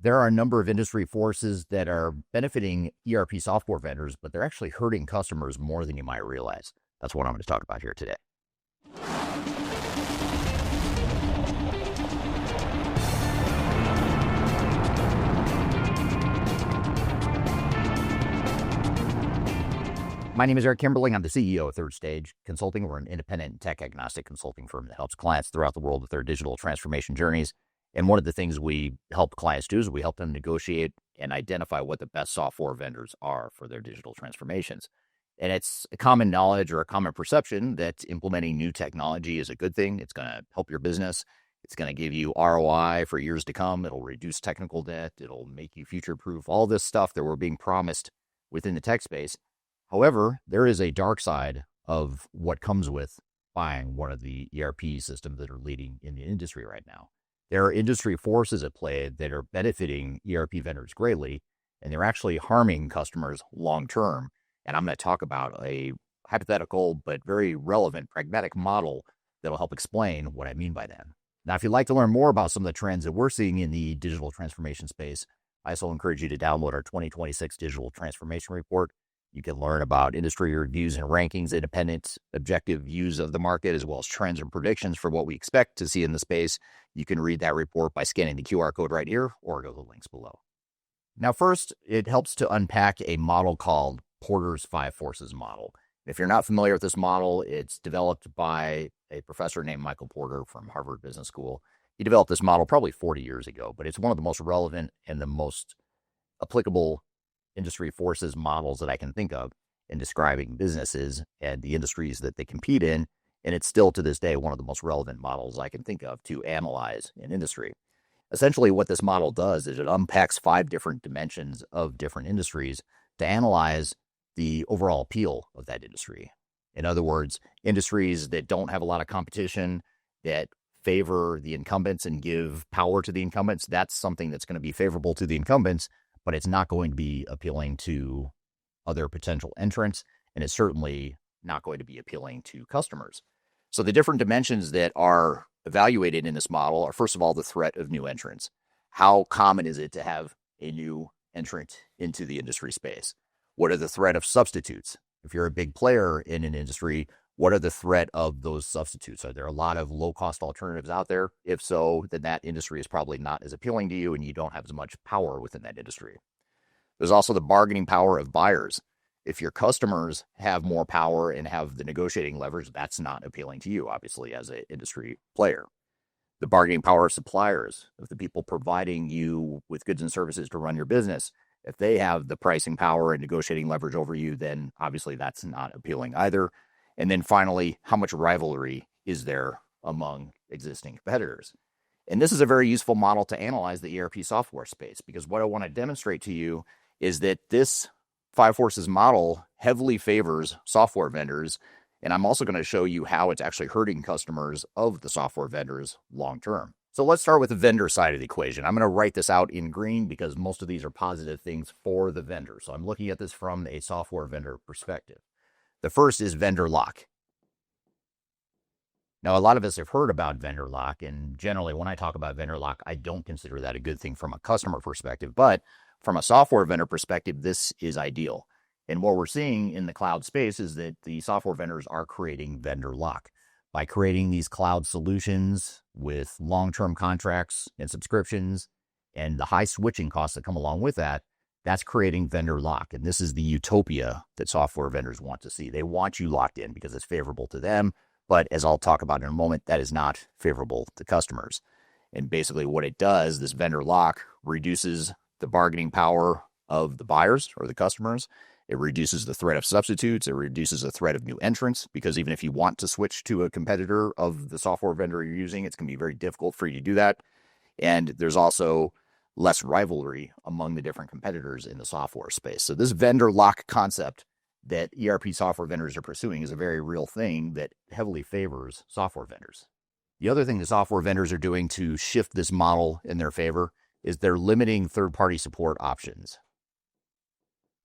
There are a number of industry forces that are benefiting ERP software vendors, but they're actually hurting customers more than you might realize. That's what I'm going to talk about here today. My name is Eric Kimberling. I'm the CEO of Third Stage Consulting. We're an independent tech agnostic consulting firm that helps clients throughout the world with their digital transformation journeys. And one of the things we help clients do is we help them negotiate and identify what the best software vendors are for their digital transformations. And it's a common knowledge or a common perception that implementing new technology is a good thing. It's going to help your business. It's going to give you ROI for years to come. It'll reduce technical debt. It'll make you future-proof. All this stuff that we're being promised within the tech space. However, there is a dark side of what comes with buying one of the ERP systems that are leading in the industry right now. There are industry forces at play that are benefiting ERP vendors greatly, and they're actually harming customers long term. And I'm going to talk about a hypothetical but very relevant pragmatic model that'll help explain what I mean by that. Now, if you'd like to learn more about some of the trends that we're seeing in the digital transformation space, I also encourage you to download our 2026 Digital Transformation Report. You can learn about industry reviews and rankings, independent, objective views of the market, as well as trends and predictions for what we expect to see in the space. You can read that report by scanning the QR code right here or go to the links below. Now, first, it helps to unpack a model called Porter's Five Forces model. If you're not familiar with this model, it's developed by a professor named Michael Porter from Harvard Business School. He developed this model probably 40 years ago, but it's one of the most relevant and the most applicable industry forces models that I can think of in describing businesses and the industries that they compete in. And it's still to this day one of the most relevant models I can think of to analyze an industry. Essentially, what this model does is it unpacks 5 different dimensions of different industries to analyze the overall appeal of that industry. In other words, industries that don't have a lot of competition, that favor the incumbents and give power to the incumbents, that's something that's going to be favorable to the incumbents, but it's not going to be appealing to other potential entrants, and it's certainly not going to be appealing to customers. So the different dimensions that are evaluated in this model are, first of all, the threat of new entrants. How common is it to have a new entrant into the industry space? What are the threat of substitutes? If you're a big player in an industry, what are the threat of those substitutes? Are there a lot of low-cost alternatives out there? If so, then that industry is probably not as appealing to you and you don't have as much power within that industry. There's also the bargaining power of buyers. If your customers have more power and have the negotiating leverage, that's not appealing to you, obviously, as an industry player. The bargaining power of suppliers, of the people providing you with goods and services to run your business. If they have the pricing power and negotiating leverage over you, then obviously that's not appealing either. And then finally, how much rivalry is there among existing competitors? And this is a very useful model to analyze the ERP software space, because what I want to demonstrate to you is that this 5 forces model heavily favors software vendors. And I'm also going to show you how it's actually hurting customers of the software vendors long term. So let's start with the vendor side of the equation. I'm going to write this out in green because most of these are positive things for the vendor. So I'm looking at this from a software vendor perspective. The first is vendor lock. Now, a lot of us have heard about vendor lock, and generally when I talk about vendor lock, I don't consider that a good thing from a customer perspective, but from a software vendor perspective, this is ideal. And what we're seeing in the cloud space is that the software vendors are creating vendor lock. By creating these cloud solutions with long-term contracts and subscriptions and the high switching costs that come along with that, that's creating vendor lock. And this is the utopia that software vendors want to see. They want you locked in because it's favorable to them. But as I'll talk about in a moment, that is not favorable to customers. And basically what it does, this vendor lock reduces the bargaining power of the buyers or the customers. It reduces the threat of substitutes. It reduces the threat of new entrants, because even if you want to switch to a competitor of the software vendor you're using, it's going to be very difficult for you to do that. And there's also less rivalry among the different competitors in the software space. So this vendor lock concept that ERP software vendors are pursuing is a very real thing that heavily favors software vendors. The other thing the software vendors are doing to shift this model in their favor is they're limiting third-party support options.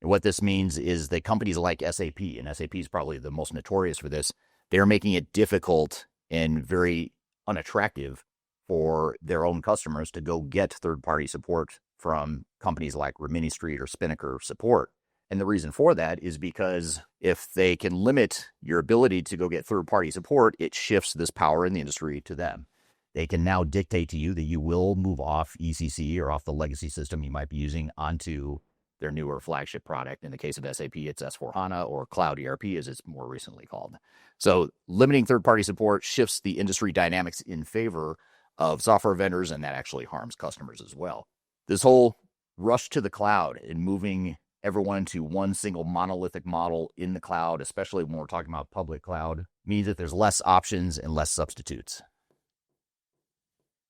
And what this means is that companies like SAP, and SAP is probably the most notorious for this, they're making it difficult and very unattractive for their own customers to go get third-party support from companies like Rimini Street or Spinnaker support. And the reason for that is because if they can limit your ability to go get third-party support, it shifts this power in the industry to them. They can now dictate to you that you will move off ECC or off the legacy system you might be using onto their newer flagship product. In the case of SAP, it's S/4HANA, or Cloud ERP as it's more recently called. So limiting third-party support shifts the industry dynamics in favor of software vendors, and that actually harms customers as well. This whole rush to the cloud and moving everyone to one single monolithic model in the cloud, especially when we're talking about public cloud, means that there's less options and less substitutes.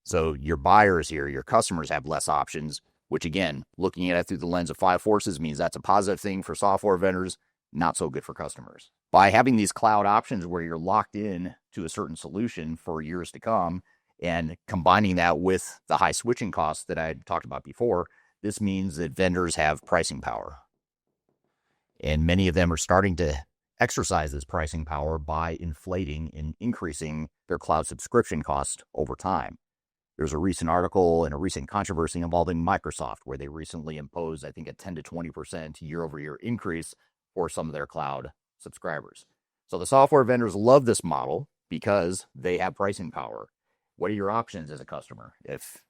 So your buyers here, your customers, have less options, which again, looking at it through the lens of five forces, means that's a positive thing for software vendors, not so good for customers. By having these cloud options where you're locked in to a certain solution for years to come, and combining that with the high switching costs that I talked about before, this means that vendors have pricing power. And many of them are starting to exercise this pricing power by inflating and increasing their cloud subscription cost over time. There's a recent article and a recent controversy involving Microsoft, where they recently imposed, I think, a 10 to 20% year-over-year increase for some of their cloud subscribers. So the software vendors love this model because they have pricing power. What are your options as a customer? If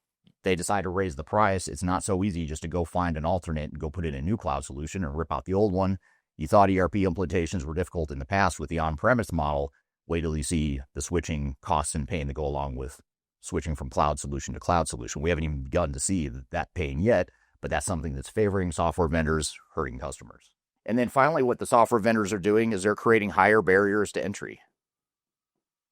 they decide to raise the price, it's not so easy just to go find an alternate and go put in a new cloud solution and rip out the old one. You thought ERP implementations were difficult in the past with the on-premise model. Wait till you see the switching costs and pain that go along with switching from cloud solution to cloud solution. We haven't even begun to see that pain yet, but that's something that's favoring software vendors, hurting customers. And then finally, what the software vendors are doing is they're creating higher barriers to entry.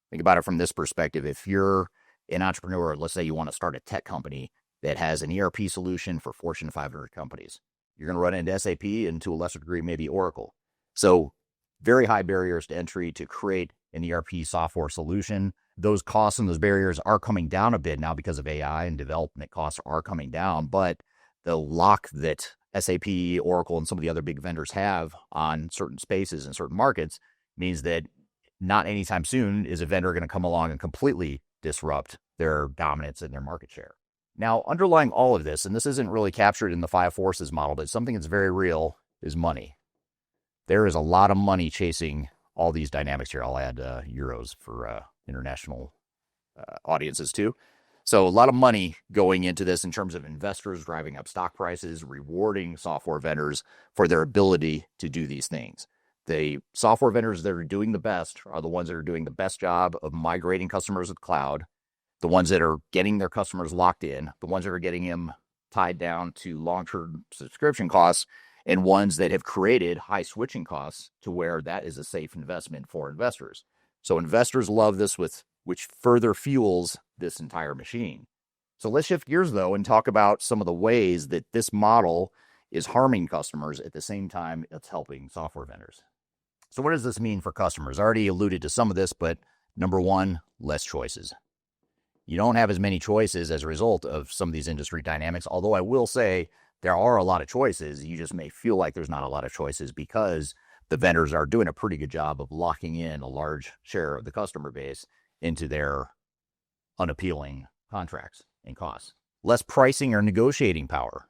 Think about it from this perspective. If you're an entrepreneur, let's say you want to start a tech company that has an ERP solution for Fortune 500 companies, you're going to run into SAP and to a lesser degree, maybe Oracle. So very high barriers to entry to create an ERP software solution. Those costs and those barriers are coming down a bit now because of AI, and development costs are coming down. But the lock that SAP, Oracle, and some of the other big vendors have on certain spaces and certain markets means that not anytime soon is a vendor going to come along and completely disrupt their dominance in their market share. Now, underlying all of this, and this isn't really captured in the five forces model, but something that's very real, is money. There is a lot of money chasing all these dynamics here. I'll add euros for international audiences too. So a lot of money going into this in terms of investors driving up stock prices, rewarding software vendors for their ability to do these things. The software vendors that are doing the best are the ones that are doing the best job of migrating customers to the cloud, the ones that are getting their customers locked in, the ones that are getting them tied down to long-term subscription costs, and ones that have created high switching costs to where that is a safe investment for investors. So investors love this, which further fuels this entire machine. So let's shift gears, though, and talk about some of the ways that this model is harming customers at the same time it's helping software vendors. So what does this mean for customers? I already alluded to some of this, but number one, less choices. You don't have as many choices as a result of some of these industry dynamics, although I will say there are a lot of choices. You just may feel like there's not a lot of choices because the vendors are doing a pretty good job of locking in a large share of the customer base into their unappealing contracts and costs. Less pricing or negotiating power.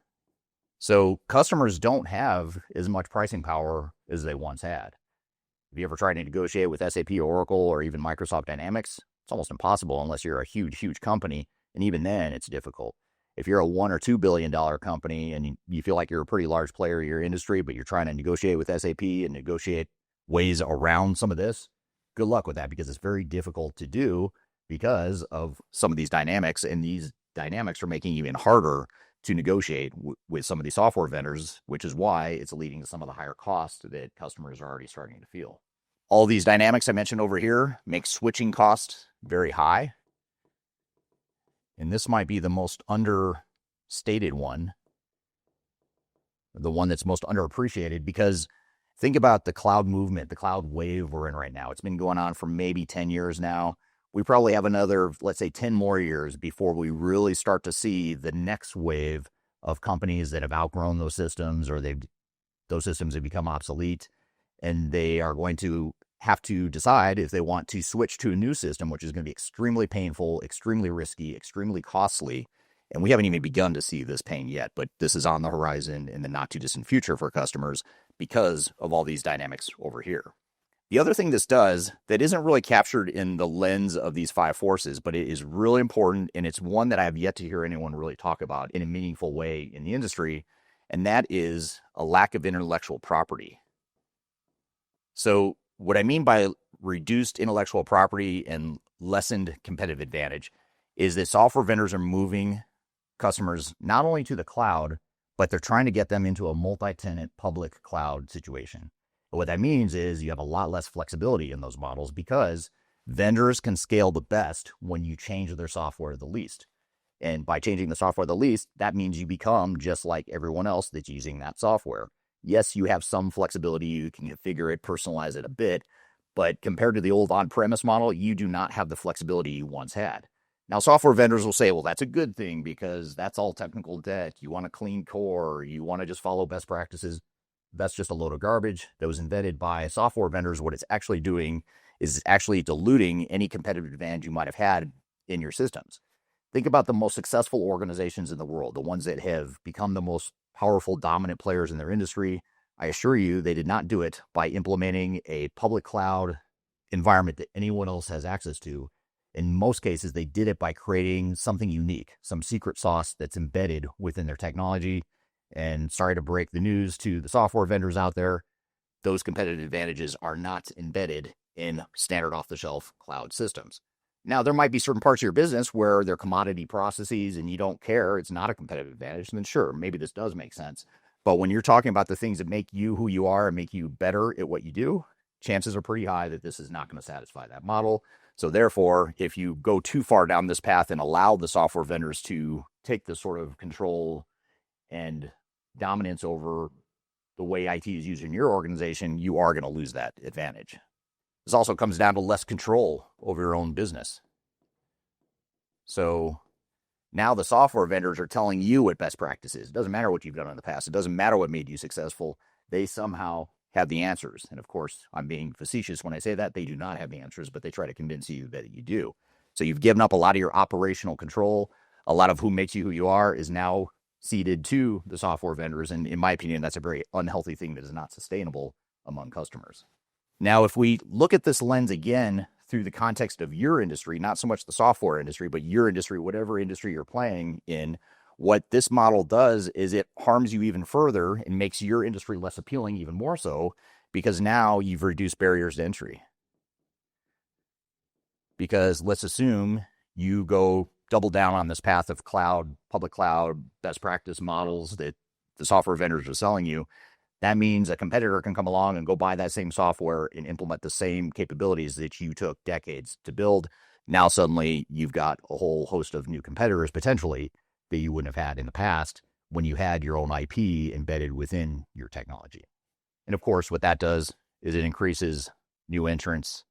So customers don't have as much pricing power as they once had. Have you ever tried to negotiate with SAP or Oracle or even Microsoft Dynamics? It's almost impossible unless you're a huge company, and even then it's difficult. If you're a $1 or $2 billion company and you feel like you're a pretty large player in your industry, but you're trying to negotiate with SAP and negotiate ways around some of this, good luck with that, because it's very difficult to do because of some of these dynamics, and these dynamics are making it even harder to negotiate with some of these software vendors, which is why it's leading to some of the higher costs that customers are already starting to feel. All these dynamics I mentioned over here make switching costs very high. And this might be the most understated one, the one that's most underappreciated, because think about the cloud movement, the cloud wave we're in right now. It's been going on for maybe 10 years now. We probably have another, let's say, 10 more years before we really start to see the next wave of companies that have outgrown those systems, or those systems have become obsolete, and they are going to have to decide if they want to switch to a new system, which is going to be extremely painful, extremely risky, extremely costly. And we haven't even begun to see this pain yet, but this is on the horizon in the not too distant future for customers because of all these dynamics over here. The other thing this does that isn't really captured in the lens of these five forces, but it is really important, and it's one that I have yet to hear anyone really talk about in a meaningful way in the industry, and that is a lack of intellectual property. So what I mean by reduced intellectual property and lessened competitive advantage is that software vendors are moving customers not only to the cloud, but they're trying to get them into a multi-tenant public cloud situation. But what that means is you have a lot less flexibility in those models because vendors can scale the best when you change their software the least. And by changing the software the least, that means you become just like everyone else that's using that software. Yes, you have some flexibility. You can configure it, personalize it a bit. But compared to the old on-premise model, you do not have the flexibility you once had. Now, software vendors will say, well, that's a good thing because that's all technical debt. You want a clean core. You want to just follow best practices. That's just a load of garbage that was invented by software vendors. What it's actually doing is actually diluting any competitive advantage you might have had in your systems. Think about the most successful organizations in the world, the ones that have become the most powerful, dominant players in their industry. I assure you, they did not do it by implementing a public cloud environment that anyone else has access to. In most cases, they did it by creating something unique, some secret sauce that's embedded within their technology. And sorry to break the news to the software vendors out there, those competitive advantages are not embedded in standard off-the-shelf cloud systems. Now, there might be certain parts of your business where they're commodity processes and you don't care, it's not a competitive advantage, then sure, maybe this does make sense. But when you're talking about the things that make you who you are and make you better at what you do, chances are pretty high that this is not going to satisfy that model. So therefore, if you go too far down this path and allow the software vendors to take the sort of control and dominance over the way IT is used in your organization, you are going to lose that advantage. This also comes down to less control over your own business. So now the software vendors are telling you what best practice is. It doesn't matter what you've done in the past. It doesn't matter what made you successful. They somehow have the answers. And of course, I'm being facetious when I say that. They do not have the answers, but they try to convince you that you do. So you've given up a lot of your operational control. A lot of who makes you who you are is now ceded to the software vendors. And in my opinion, that's a very unhealthy thing that is not sustainable among customers. Now, if we look at this lens again through the context of your industry, not so much the software industry, but your industry, whatever industry you're playing in, what this model does is it harms you even further and makes your industry less appealing even more so because now you've reduced barriers to entry. Because let's assume you go double down on this path of cloud, public cloud, best practice models that the software vendors are selling you. That means a competitor can come along and go buy that same software and implement the same capabilities that you took decades to build. Now suddenly you've got a whole host of new competitors potentially that you wouldn't have had in the past when you had your own IP embedded within your technology. And of course, what that does is it increases new entrants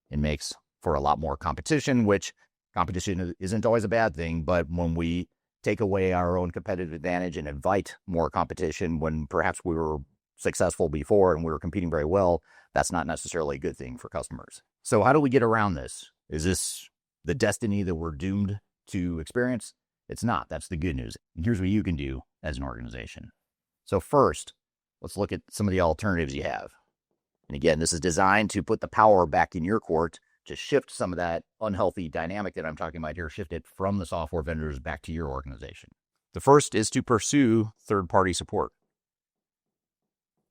and makes for a lot more competition, which competition isn't always a bad thing, but when we take away our own competitive advantage and invite more competition when perhaps we were successful before and we were competing very well, that's not necessarily a good thing for customers. So how do we get around this? Is this the destiny that we're doomed to experience? It's not. That's the good news. And here's what you can do as an organization. So first, let's look at some of the alternatives you have. And again, this is designed to put the power back in your court to shift some of that unhealthy dynamic that I'm talking about here, shift it from the software vendors back to your organization. The first is to pursue third-party support.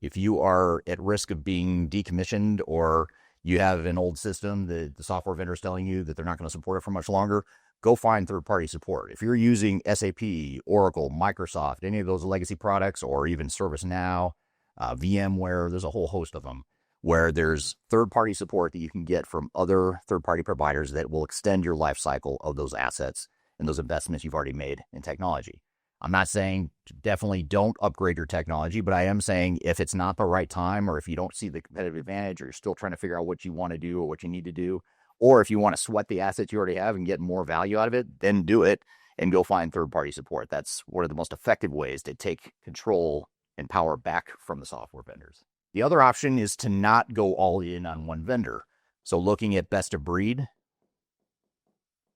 If you are at risk of being decommissioned or you have an old system that the software vendor is telling you that they're not going to support it for much longer, go find third-party support. If you're using SAP, Oracle, Microsoft, any of those legacy products, or even ServiceNow, VMware, there's a whole host of them, where there's third-party support that you can get from other third-party providers that will extend your life cycle of those assets and those investments you've already made in technology. I'm not saying definitely don't upgrade your technology, but I am saying if it's not the right time or if you don't see the competitive advantage or you're still trying to figure out what you want to do or what you need to do, or if you want to sweat the assets you already have and get more value out of it, then do it and go find third-party support. That's one of the most effective ways to take control and power back from the software vendors. The other option is to not go all in on one vendor. So looking at best of breed,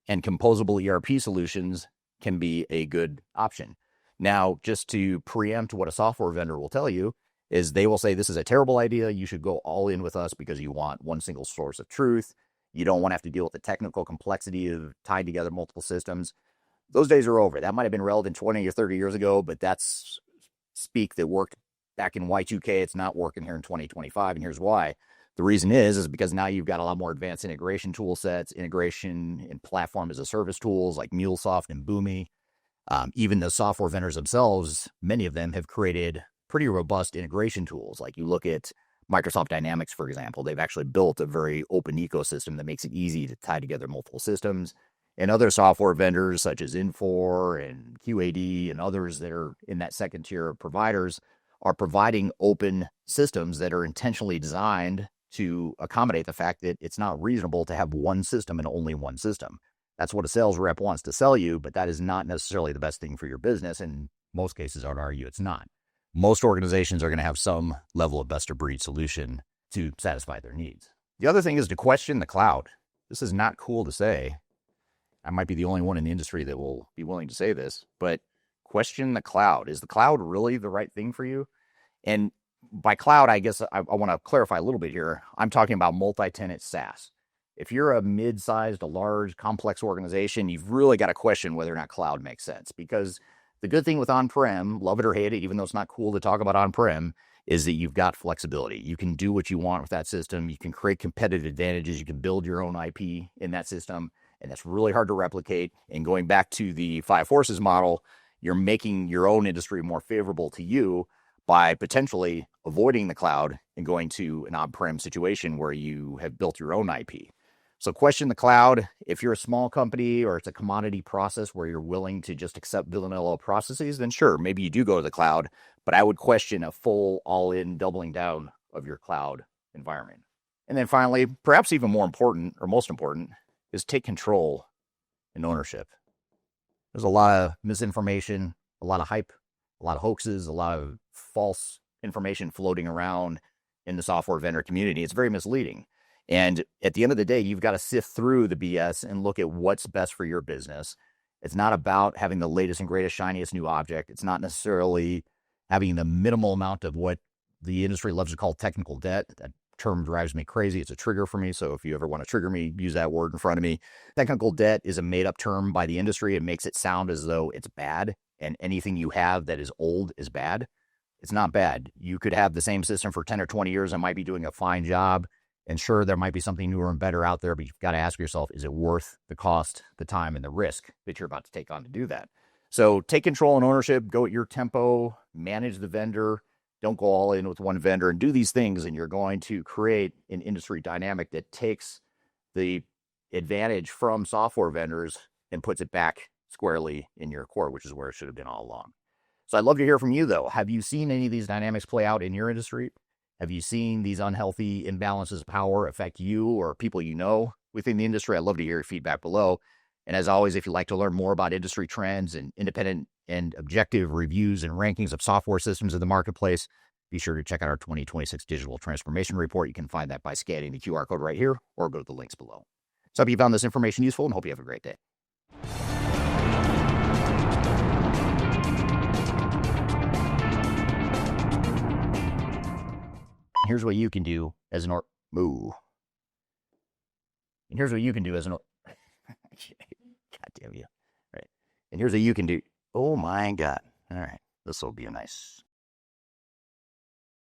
and composable ERP solutions can be a good option. Now, just to preempt what a software vendor will tell you is they will say, this is a terrible idea. You should go all in with us because you want one single source of truth. You don't want to have to deal with the technical complexity of tying together multiple systems. Those days are over. That might have been relevant 20 or 30 years ago, but that's speak that worked back in Y2K. It's not working here in 2025, and here's why. The reason is because now you've got a lot more advanced integration tool sets, integration in platform as a service tools like MuleSoft and Boomi. Even the software vendors themselves, many of them have created pretty robust integration tools. Like you look at Microsoft Dynamics, for example, they've actually built a very open ecosystem that makes it easy to tie together multiple systems. And other software vendors such as Infor and QAD and others that are in that second tier of providers are providing open systems that are intentionally designed to accommodate the fact that it's not reasonable to have one system and only one system. That's what a sales rep wants to sell you, but that is not necessarily the best thing for your business. In most cases, I would argue it's not. Most organizations are going to have some level of best of breed solution to satisfy their needs. The other thing is to question the cloud. This is not cool to say. I might be the only one in the industry that will be willing to say this, but question the cloud. Is the cloud really the right thing for you? And by cloud, I guess I want to clarify a little bit here. I'm talking about multi-tenant SaaS. If you're a mid-sized, a large, complex organization, you've really got to question whether or not cloud makes sense. Because the good thing with on-prem, love it or hate it, even though it's not cool to talk about on-prem, is that you've got flexibility. You can do what you want with that system. You can create competitive advantages. You can build your own IP in that system. And that's really hard to replicate. And going back to the five forces model, you're making your own industry more favorable to you by potentially avoiding the cloud and going to an on-prem situation where you have built your own IP. So question the cloud. If you're a small company or it's a commodity process where you're willing to just accept vanilla processes, then sure, maybe you do go to the cloud, but I would question a full all-in doubling down of your cloud environment. And then finally, perhaps even more important or most important, is take control and ownership. There's a lot of misinformation, a lot of hype, a lot of hoaxes, a lot of false information floating around in the software vendor community. It's very misleading. And at the end of the day, you've got to sift through the BS and look at what's best for your business. It's not about having the latest and greatest, shiniest new object. It's not necessarily having the minimal amount of what the industry loves to call technical debt. That term drives me crazy. It's a trigger for me. So if you ever want to trigger me, use that word in front of me. Technical debt is a made-up term by the industry. It makes it sound as though it's bad, and anything you have that is old is bad. It's not bad. You could have the same system for 10 or 20 years and might be doing a fine job. And sure, there might be something newer and better out there, but you've got to ask yourself, is it worth the cost, the time, and the risk that you're about to take on to do that? So take control and ownership, go at your tempo, manage the vendor, don't go all in with one vendor, and do these things, and you're going to create an industry dynamic that takes the advantage from software vendors and puts it back squarely in your core, which is where it should have been all along. So I'd love to hear from you, though. Have you seen any of these dynamics play out in your industry? Have you seen these unhealthy imbalances of power affect you or people you know within the industry? I'd love to hear your feedback below. And as always, if you'd like to learn more about industry trends and independent and objective reviews and rankings of software systems in the marketplace, be sure to check out our 2026 Digital Transformation Report. You can find that by scanning the QR code right here or go to the links below. So I hope you found this information useful and hope you have a great day. Here's what you can do as an And here's what you can do as an God damn you. All right. And here's what you can do. Oh my God. All right. This will be a nice